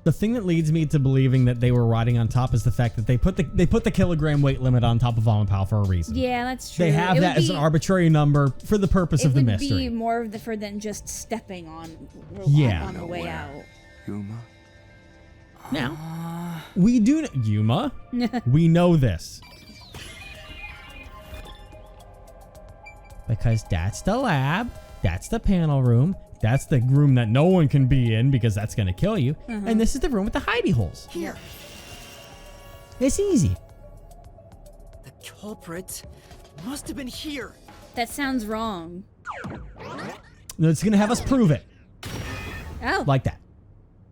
The thing that leads me to believing that they were riding on top is the fact that they put the kilogram weight limit on top of Amapal for a reason. Yeah, that's true. They have It that would as an be- arbitrary number for the purpose It of the would mystery. be more of the for than just stepping on, Yeah. on the way Where? out. Yuma? Now, we do Yuma. We know this. Because that's the lab, that's the panel room, that's the room that no one can be in because that's going to kill you, and this is the room with the hidey holes. Here, It's easy. the culprit must have been here. That sounds wrong. It's going to have us prove it Oh, like that.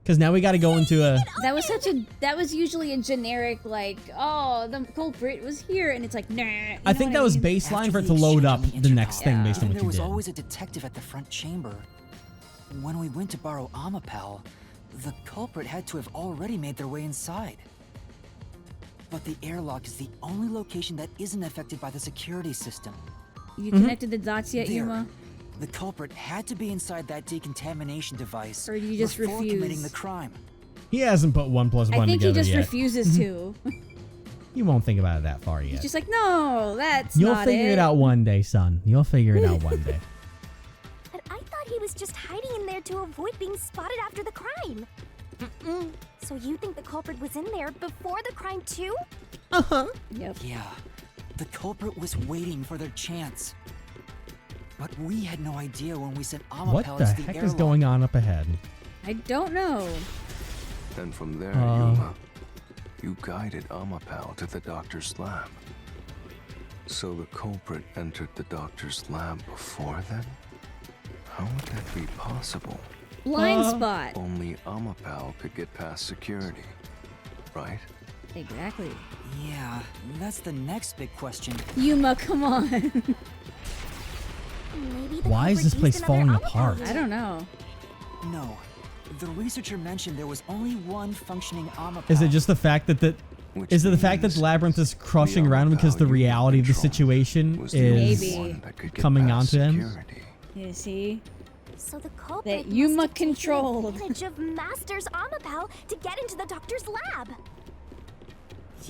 Because now we got to go into a... that was usually a generic, like, oh, the culprit was here, and it's like, nah. I think that was mean? baseline After for it the to load exchange up on the the next thing intercom. based on And what there you was did. always a detective at the front chamber. When we went to borrow Amapal, the culprit had to have already made their way inside. But the airlock is the only location that isn't affected by the security system. You connected the dots yet, There. Yuma? The culprit had to be inside that decontamination device Or you just before committing refuse? the crime. He hasn't put 1 + 1 I think he together just yet. refuses to. You won't think about it that far yet. He's just like, no, that's You'll not figure it out one day, son. You'll figure it out one day. But I thought he was just hiding in there to avoid being spotted after the crime. So you think the culprit was in there before the crime too? Yep. Yeah, the culprit was waiting for their chance. But we had no idea when we sent What Amapal the to the heck is airlock. going on up ahead? I don't know. And from there, Uh. Yuma, you guided Amapal to the doctor's lab. So the culprit entered the doctor's lab before then? How would that be possible? Blind spot. Only Amapal could get past security, right? Exactly. Yeah, that's the next big question. Yuma, come on. Maybe the Why is culprit this place used falling another apart? Amapal I don't know. No, the researcher mentioned there was only one functioning Amapal. Is it just the fact that Which is it the fact that means the labyrinth is crushing the around him because the Amapal you reality of the controlled situation was the only is Maybe. one that could get coming past onto him? security. You see? So the culprit That Yuma must have taken controlled. advantage of Master's Amapal to get into the doctor's lab.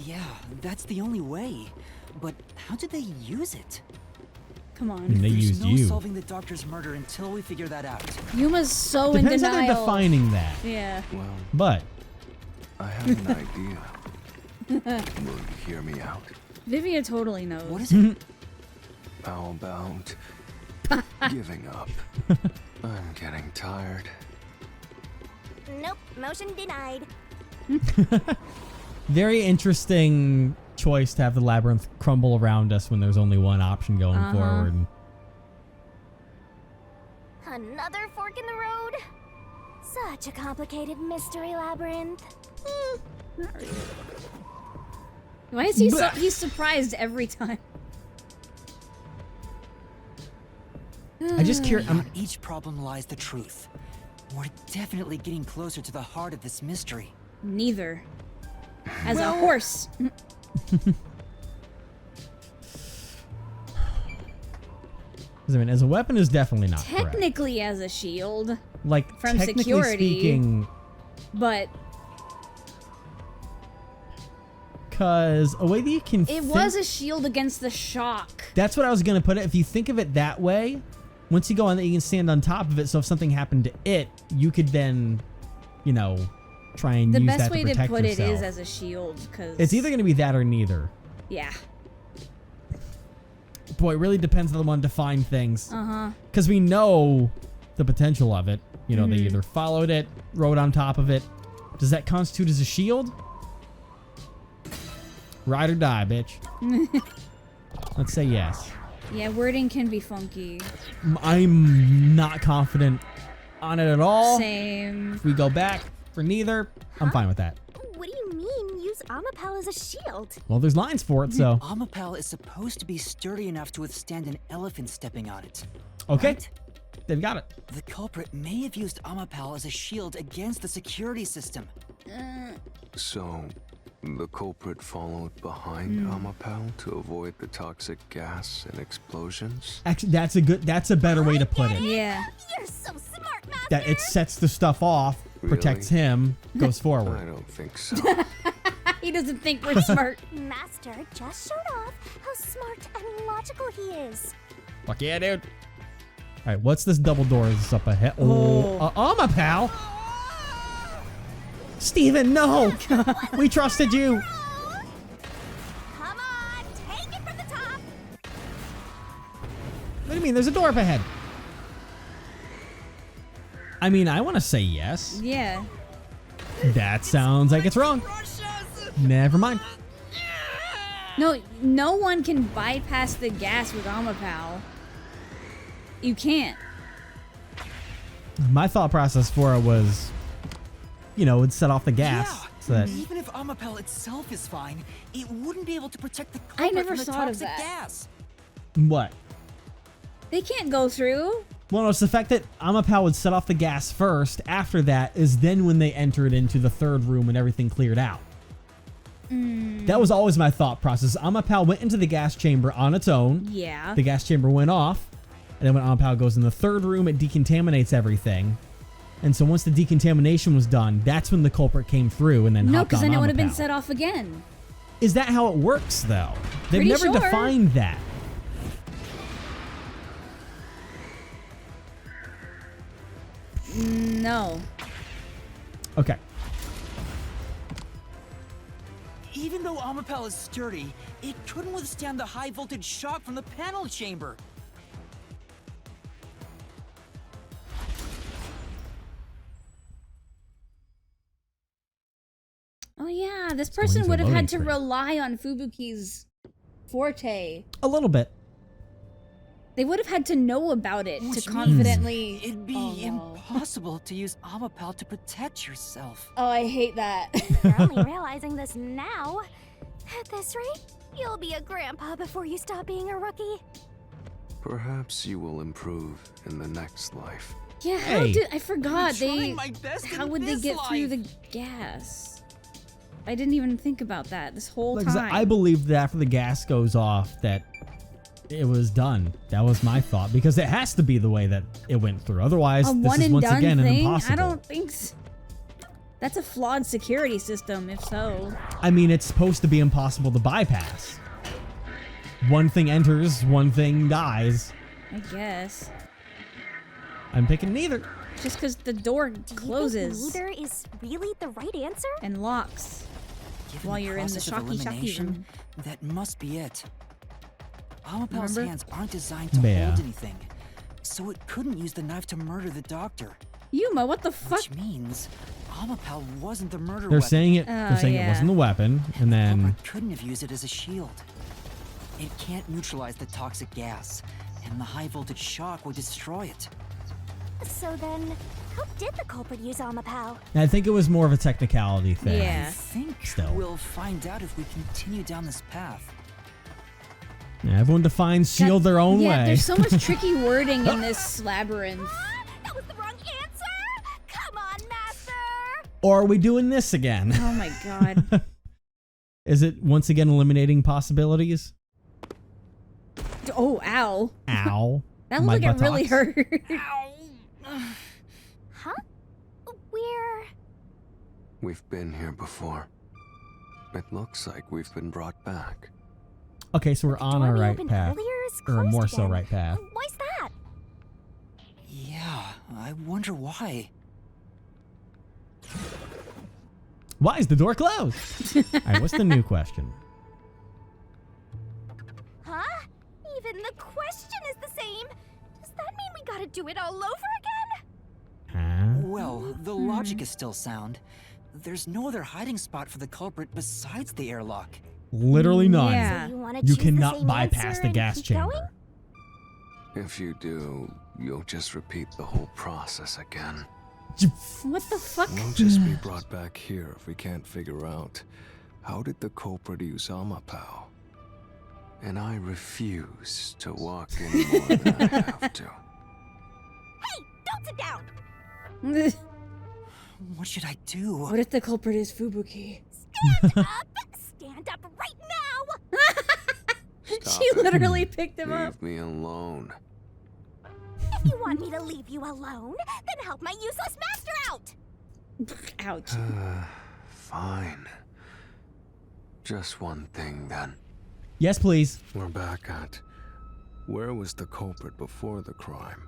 Yeah, that's the only way. But how did they use it? Come on. They There's used no you. solving the doctor's murder until we figure that out. Yuma's so Depends in how denial. they're defining that. Yeah. Well, But I have an idea. Will you hear me out? Vivia totally knows. What is it? How about giving up? I'm getting tired. Nope, motion denied. very interesting choice to have the labyrinth crumble around us when there's only one option going forward. Another fork in the road? Such a complicated mystery labyrinth. Not really. Why is he so he's surprised every time? I just curious. On each problem lies the truth. We're definitely getting closer to the heart of this mystery. Neither. As a horse. I mean, as a weapon is definitely not correct. Technically as a shield, Like, from technically security. speaking, but because a way that you can it was a shield against the shock. That's what I was gonna put it. If you think of it that way, once you go on that, you can stand on top of it. So if something happened to it, you could then, you know, try and The use best that way to to protect put yourself. it is as a shield, because It's either gonna be that or neither. yeah. Boy, it really depends on the one to find things. Uh-huh. Because we know the potential of it. You know, Mm-hmm. they either followed it, rode on top of it. Does that constitute as a shield? Ride or die, bitch. Let's say yes. Yeah, wording can be funky. I'm not confident on it at all. Same. If we go back for neither, I'm fine with that. What do you mean, use Amapel as a shield? Well, there's lines for it, so. Amapel is supposed to be sturdy enough to withstand an elephant stepping on it. Okay. Right? They've got it. The culprit may have used Amapel as a shield against the security system. So, the culprit followed behind Amapel to avoid the toxic gas and explosions? Actually, that's a better way to put it. Yeah. You're so smart, Master! That it sets the stuff off, protects Really? him, goes I forward. don't think so. He doesn't think we're smart. Master just showed off how smart and logical he is. Fuck yeah, dude. All right, what's this double door that's up ahead? Oh, my pal. Steven, no. We trusted you. Come on, take it from the top! What do you mean? There's a door up ahead. I mean, I want to say yes. Yeah. That sounds like it's wrong. Never mind. No one can bypass the gas with Amapal. You can't. My thought process for it was, you know, it'd set off the gas. Yeah. So that, Even if Amapel itself is fine, it wouldn't be able to protect the I culprit never from the thought of toxic that. gas. what? They can't go through. Well, no, it's the fact that Amapal would set off the gas first. After that is then when they entered into the third room and everything cleared out. That was always my thought process. Amapal went into the gas chamber on its own. Yeah. The gas chamber went off. And then when Amapal goes in the third room, it decontaminates everything. And so once the decontamination was done, that's when the culprit came through and then No, hopped because on then it would have been Amapal. set off again. Is that how it works, though? They've Pretty never sure. defined that. No. Okay. Even though Amapel is sturdy, it couldn't withstand the high voltage shock from the panel chamber. Oh yeah, this going person to would have loading had to screen. rely on Fubuki's forte. A little bit. They would have had to know about it Which to means confidently. It'd be Oh, no. impossible to use Amapel to protect yourself. Oh, I hate that. You're only realizing this now. At this rate, you'll be a grandpa before you stop being a rookie. Perhaps you will improve in the next life. Yeah, how Hey. did I forgot they? trying my best How in would they this get through life. the gas? I didn't even think about that this whole Like I said, time. I believed that after the gas goes off that it was done. That was my thought because it has to be the way that it went through. Otherwise, a this one is and once done again an thing. impossible. I don't think. That's a flawed security system. If so, I mean, it's supposed to be impossible to bypass. One thing enters, one thing dies. I guess I'm picking neither. just because the door Do you think closes neither is really the right answer? and locks. Given While you're in the process of shocky elimination, room. that must be it. Amapel's Remember? hands aren't designed to Yeah. hold anything, so it couldn't use the knife to murder the doctor. Yuma, what the fuck? Which means Amapel wasn't the murder They're weapon. saying it. Oh, They're saying it yeah. wasn't the weapon, and then Culprit couldn't have used it as a shield. It can't neutralize the toxic gas, and the high voltage shock would destroy it. So then, How did the culprit use Amapau? I think it was more of a technicality thing. I Yeah. think Still. we'll find out if we continue down this path. Yeah, everyone defines shield their own yeah, way. there's so much tricky wording in this labyrinth. That was the wrong answer! Come on, Master! Or are we doing this again? Oh my god. Is it once again eliminating possibilities? Oh, ow. Ow. That My looked like it really buttocks. hurt. Huh? We've been here before. It looks like we've been brought back. Okay, so we're on Door our we right opened path. earlier is Or closed more so again. right path. Why's that? Yeah, I wonder why. Why is the door closed? Alright, what's the new question? Huh? Even the question is the same. Does that mean we gotta do it all over again? Huh? Well, the logic is still sound. There's no other hiding spot for the culprit besides the airlock. Literally none. Yeah. So you wanna You choose the cannot same bypass answer the and gas keep chamber. going? If you do, you'll just repeat the whole process again. What the fuck? We'll just be brought back here if we can't figure out how did the culprit use Amapau. And I refuse to walk any more than I have to. Hey, don't sit down! What should I do? What if the culprit is Fubuki? Stand up! Stand up right now! Stop She it. literally picked him up. Leave me alone. If you want me to leave you alone, then help my useless master out! Ouch. Fine. Just one thing then. Yes, please. We're back at where was the culprit before the crime?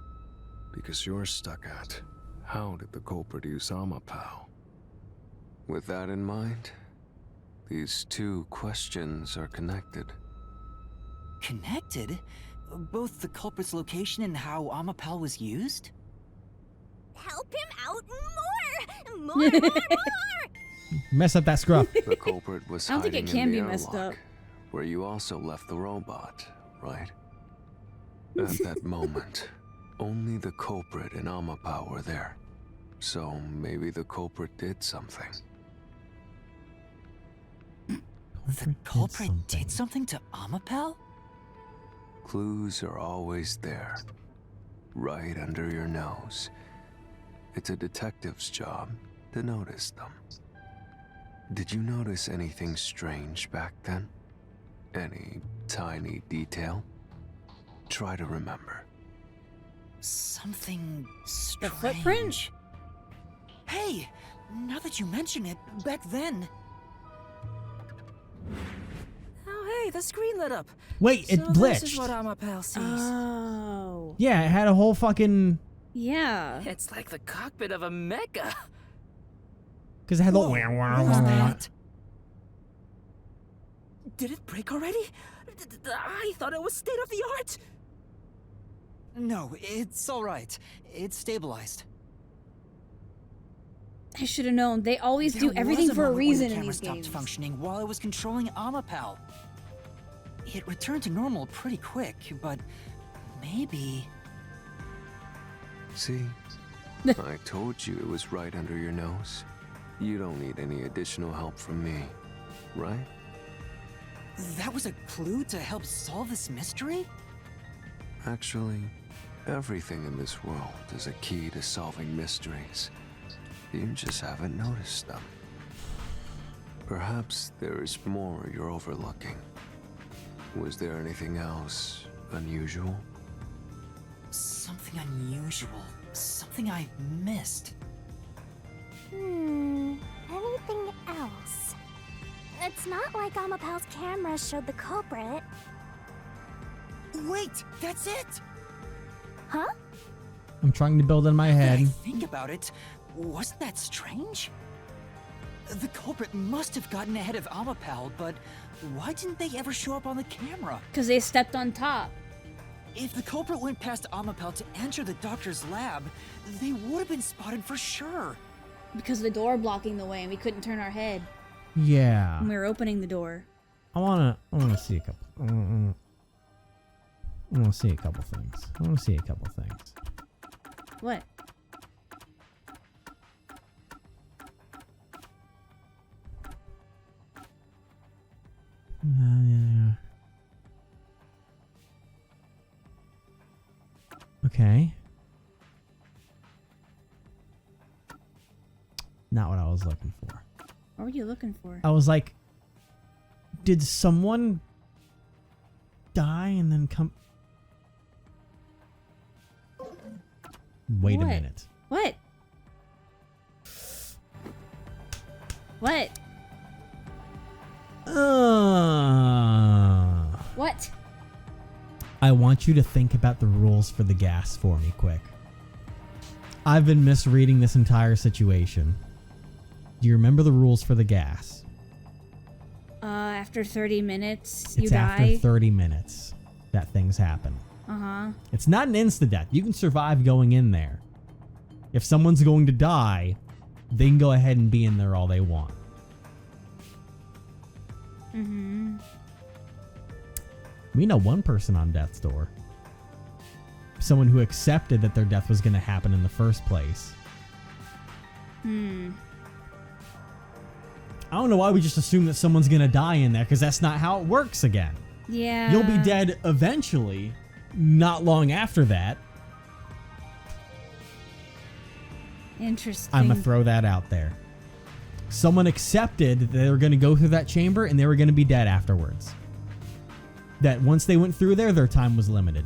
Because you're stuck at how did the culprit use Amapau? With that in mind, these two questions are connected. Connected? Both the culprit's location and how Amapau was used? Help him out more! More, more, more! Mess up that scruff. The culprit was I don't think hiding it can in be the messed airlock, up. where you also left the robot, right? At that moment, only the culprit and Amapau were there. So maybe the culprit did something. The culprit did something to Amapau? Clues are always there, right under your nose. It's a detective's job to notice them. Did you notice anything strange back then? Any tiny detail? Try to remember. Something The strange. footprint? Hey, now that you mention it, back then. Oh, hey, the screen lit up. Wait, it So this is what glitched. Amapau sees. Oh. Yeah, it had a whole fucking... Yeah. It's like the cockpit of a mecha. Because it had the... Whoa, what was that? Did it break already? I thought it was state of the art. No, it's alright. It's stabilized. I should have known. They always do There everything was for a moment when reason the in camera these stopped games. functioning while I was controlling Amapau. It returned to normal pretty quick, but maybe... See? I told you it was right under your nose. You don't need any additional help from me, right? That was a clue to help solve this mystery? Actually, everything in this world is a key to solving mysteries. You just haven't noticed them. Perhaps there is more you're overlooking. Was there anything else unusual? Something unusual. Something I missed. Anything else? It's not like Amapau's camera showed the culprit. Wait, that's it! Huh? I'm trying to build in my When I head. think about it, wasn't that strange? The culprit must have gotten ahead of Amapau, but why didn't they ever show up on the camera? Because they stepped on top. If the culprit went past Amapau to enter the doctor's lab, they would have been spotted for sure. Because of the door blocking the way and we couldn't turn our head Yeah. when we were opening the door. I wanna see a couple. I wanna see a couple things. What? Yeah. Okay. Not what I was looking for. What were you looking for? I was like, did someone die and then come? Wait a What? minute. What? What? What? I want you to think about the rules for the gas for me quick. I've been misreading this entire situation. Do you remember the rules for the gas? After 30 minutes, you It's die. after 30 minutes that things happen. Uh-huh. It's not an insta-death. You can survive going in there. If someone's going to die, they can go ahead and be in there all they want. Mm-hmm. We know one person on death's door. Someone who accepted that their death was going to happen in the first place. I don't know why we just assume that someone's going to die in there, because that's not how it works again. Yeah. You'll be dead eventually, not long after that. Interesting. I'm going to throw that out there. Someone accepted that they were going to go through that chamber and they were going to be dead afterwards. That once they went through there, their time was limited.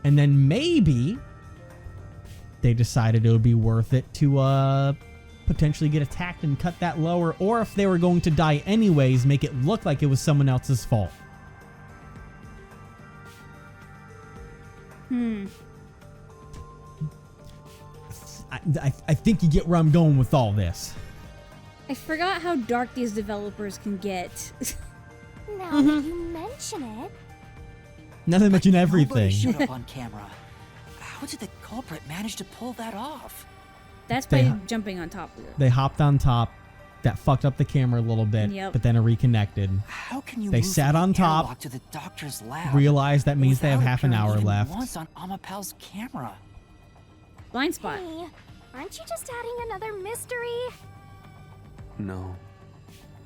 And then maybe they decided it would be worth it to potentially get attacked and cut that lower, or if they were going to die anyways, make it look like it was someone else's fault. I think you get where I'm going with all this. I forgot how dark these developers can get. Now that you mention it, Not to mention Nobody everything. showed up on camera. How did the culprit manage to pull that off? That's They by ha- jumping on top of it. They hopped on top. That fucked up the camera a little bit, Yep. but then it reconnected. How can you They move sat from on the top, airlock to the doctor's lab Realized that means they have without half an appearing hour even left. Once on Amapal's camera. Blind spot. hey, aren't you just adding another mystery? No.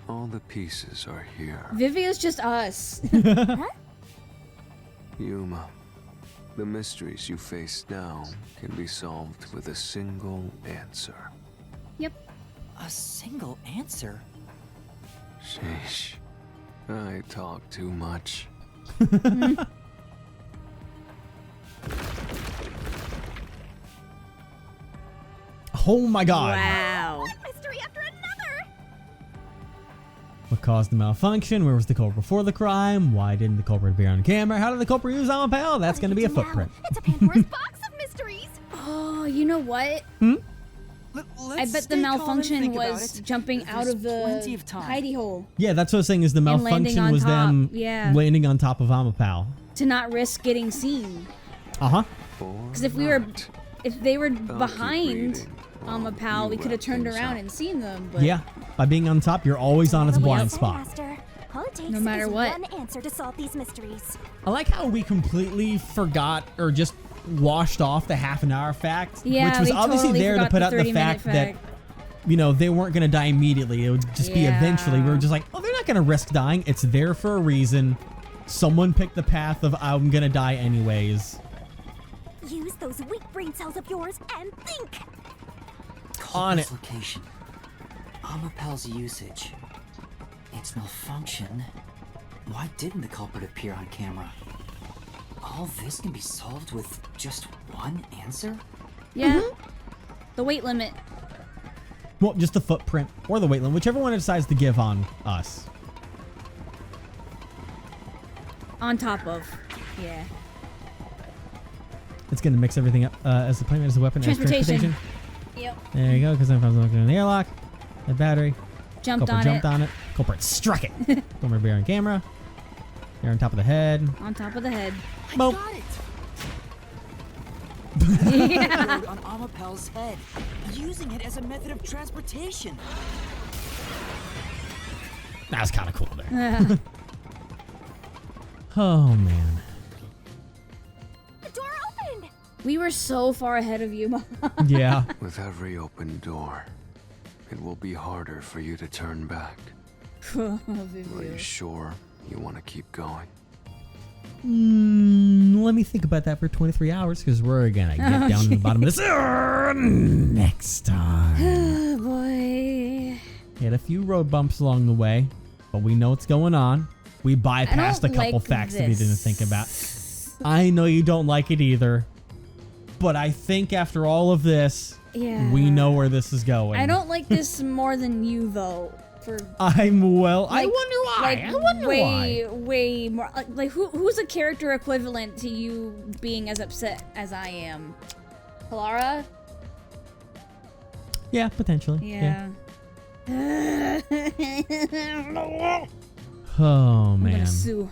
All the pieces are here. Vivia's just us. Yuma, the mysteries you face now can be solved with a single answer. Yep. A single answer? Sheesh. I talk too much. Oh my god. Wow. One mystery after another! What caused the malfunction? Where was the culprit before the crime? Why didn't the culprit appear on camera? How did the culprit use Amapal? That's going to be a Now, footprint. It's a Pandora's box of mysteries! Oh, you know what? I bet the malfunction was jumping out of the hidey hole Yeah, that's what I was saying is the landing malfunction on was top, them yeah. landing on top of Amapal. to not risk getting seen. Uh-huh. Because if they were keep behind reading. Amapal, we You could have wrap turned things around up. and seen them. But Yeah. By being on top, you're always on its Well, blind say, spot. Master, all it takes No matter is what. one answer to solve these mysteries. I like how we completely forgot or just washed off the half an hour fact, Yeah, which was we obviously totally there to forgot put the out the 30-minute fact that, you know, they weren't going to die immediately. It would just be eventually. We were just like, oh, they're not going to risk dying. It's there for a reason. Someone picked the path of I'm going to die anyways. Use those weak brain cells of yours and think! On Culprit's it. location. Amapal's usage. Its malfunction. Why didn't the culprit appear on camera? All this can be solved with just one answer? yeah, the weight limit. Well, just the footprint or the weight limit, whichever one it decides to give on us. On top of. Yeah. It's going to mix everything up as the plane, as a weapon, as Transportation. transportation. Yep. There you go, because then if I was looking in the airlock, the battery, Jumped culprit on jumped it. on it, culprit struck it. Culprit bear on camera. They're on top of the head. On top of the head. Boom. Got it! Yeah. Rode on Amapal's head, using it as a method of transportation. That was kind of cool there. Oh, man. The door opened! We were so far ahead of you, Mom. Yeah. With every open door, it will be harder for you to turn back. Are you sure you want to keep going? Let me think about that for 23 hours because we're gonna get down to the bottom of this next time. Oh boy. Hit a few road bumps along the way, but we know what's going on. We bypassed a couple facts that we didn't think about. I know you don't like it either, but I think after all of this, we know where this is going. I don't like this more than you though. I wonder why. Like, I wonder why. way more. Like who's a character equivalent to you being as upset as I am? Clara? Yeah, potentially. Yeah. Oh I'm man. gonna sue.